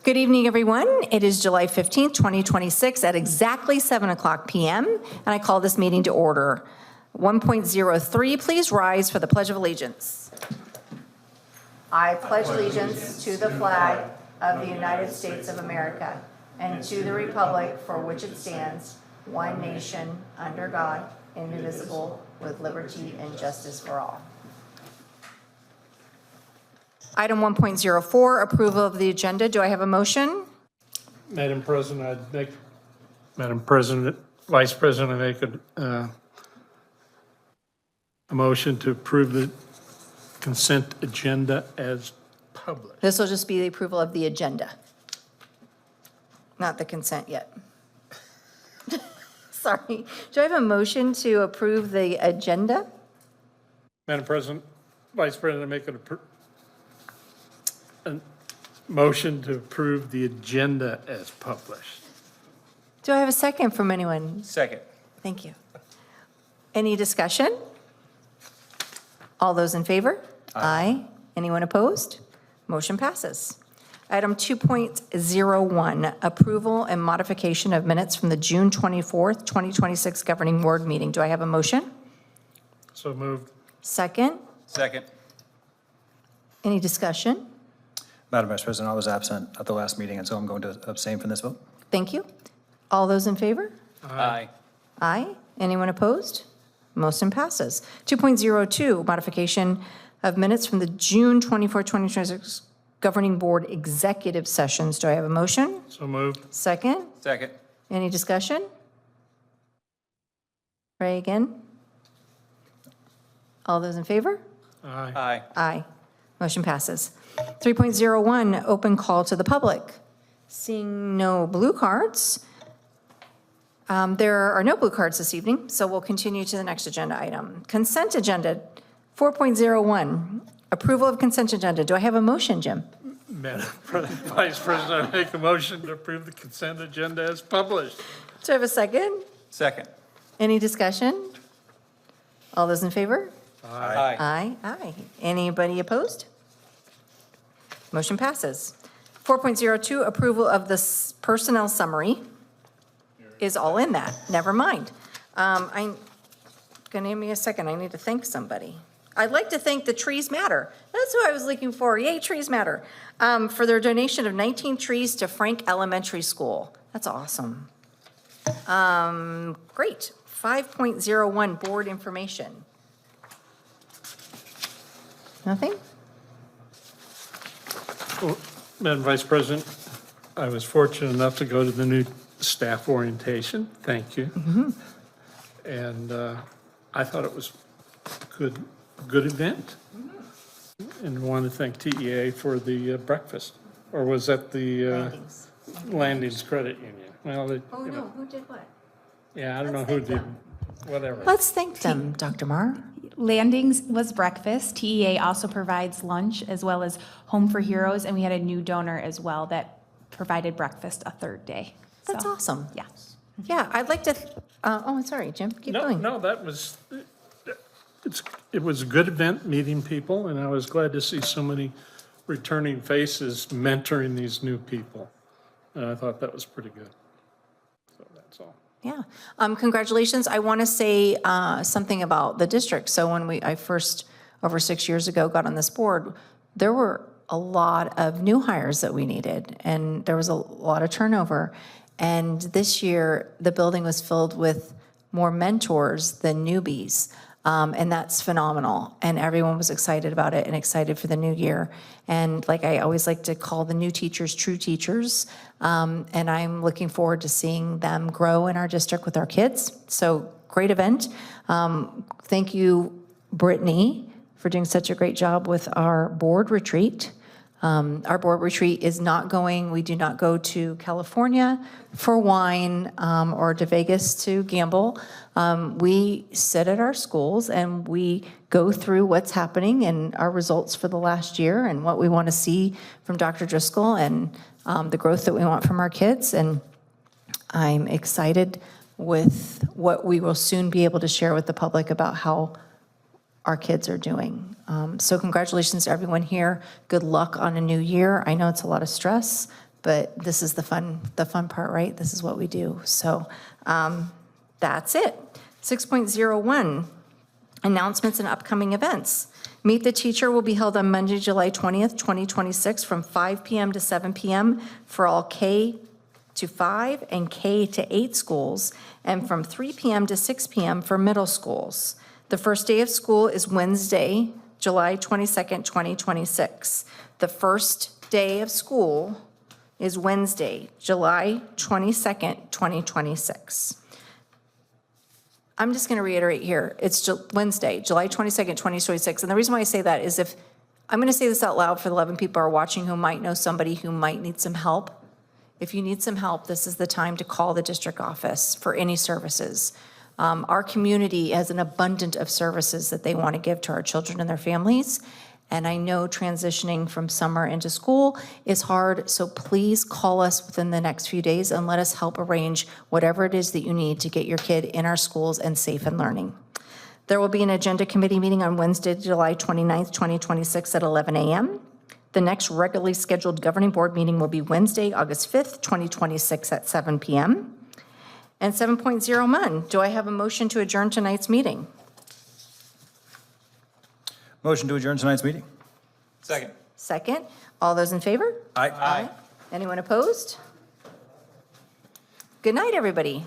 Good evening, everyone. It is July 15th, 2026 at exactly 7 o'clock p.m. and I call this meeting to order. 1.03, please rise for the Pledge of Allegiance. I pledge allegiance to the flag of the United States of America and to the republic for which it stands, one nation, under God, indivisible, with liberty and justice for all. Item 1.04, approval of the agenda. Do I have a motion? Madam President, Vice President, I make a motion to approve the consent agenda as published. This will just be the approval of the agenda, not the consent yet. Sorry. Do I have a motion to approve the agenda? Madam President, Vice President, I make a motion to approve the agenda as published. Do I have a second from anyone? Second. Thank you. Any discussion? All those in favor? Aye. Anyone opposed? Motion passes. Item 2.01, approval and modification of minutes from the June 24th, 2026 Governing Board meeting. Do I have a motion? So moved. Second? Second. Any discussion? Madam Vice President, I was absent at the last meeting, and so I'm going to abstain from this vote. Thank you. All those in favor? Aye. Aye. Anyone opposed? Motion passes. 2.02, modification of minutes from the June 24, 2026 Governing Board executive sessions. Do I have a motion? So moved. Second? Second. Any discussion? Pray again. All those in favor? Aye. Aye. Aye. Motion passes. 3.01, open call to the public. Seeing no blue cards, there are no blue cards this evening, so we'll continue to the next agenda item. Consent agenda, 4.01, approval of consent agenda. Do I have a motion, Jim? Madam Vice President, I make a motion to approve the consent agenda as published. Do I have a second? Second. Any discussion? All those in favor? Aye. Aye, aye. Anybody opposed? Motion passes. 4.02, approval of the personnel summary is all in that. Never mind. I'm going to give me a second. I need to thank somebody. I'd like to thank the Trees Matter. That's who I was looking for. Yay, Trees Matter. For their donation of 19 trees to Frank Elementary School. That's awesome. Great. 5.01, board information. Nothing? Well, Madam Vice President, I was fortunate enough to go to the new staff orientation. Thank you. And I thought it was a good event. And want to thank TEA for the breakfast. Or was that the Landings Credit Union? Well, Oh, no. Who did what? yeah, I don't know who did whatever. Let's thank them, Dr. Marr. Landings was breakfast. TEA also provides lunch as well as Home for Heroes, and we had a new donor as well that provided breakfast a third day. That's So, awesome. Yeah. Yeah, I'd like to, oh, I'm sorry, Jim, keep going. No, that was, it was a good event, meeting people, and I was glad to see so many returning faces mentoring these new people. And I thought that was pretty good. So that's all. Yeah, congratulations. I want to say something about the district. So when I first, over 6 years ago, got on this board, there were a lot of new hires that we needed, and there was a lot of turnover. And this year, the building was filled with more mentors than newbies. And that's phenomenal. And everyone was excited about it and excited for the new year. And like I always like to call the new teachers true teachers. And I'm looking forward to seeing them grow in our district with our kids. So great event. Thank you, Brittany, for doing such a great job with our board retreat. Our board retreat is not going, we do not go to California for wine or to Vegas to gamble. We sit at our schools and we go through what's happening and our results for the last year and what we want to see from Dr. Driscoll and the growth that we want from our kids. And I'm excited with what we will soon be able to share with the public about how our kids are doing. So congratulations to everyone here. Good luck on a new year. I know it's a lot of stress, but this is the fun part, right? This is what we do. So that's it. 6.01, announcements and upcoming events. Meet the Teacher will be held on Monday, July 20th, 2026, from 5 p.m. to 7 p.m. for all K to 5 and K to 8 schools, and from 3 p.m. to 6 p.m. for middle schools. The first day of school is Wednesday, July 22nd, 2026. The first day of school is Wednesday, July 22nd, 2026. I'm just going to reiterate here, it's Wednesday, July 22nd, 2026. And the reason why I say that is I'm going to say this out loud for the 11 people who are watching who might know somebody who might need some help. If you need some help, this is the time to call the district office for any services. Our community has an abundance of services that they want to give to our children and their families. And I know transitioning from summer into school is hard, so please call us within the next few days and let us help arrange whatever it is that you need to get your kid in our schools and safe and learning. There will be an agenda committee meeting on Wednesday, July 29th, 2026 at 11 a.m. The next regularly scheduled governing board meeting will be Wednesday, August 5th, 2026 at 7 p.m. And 7.01, do I have a motion to adjourn tonight's meeting? Motion to adjourn tonight's meeting. Second, all those in favor? Aye. Anyone opposed? Good night, everybody.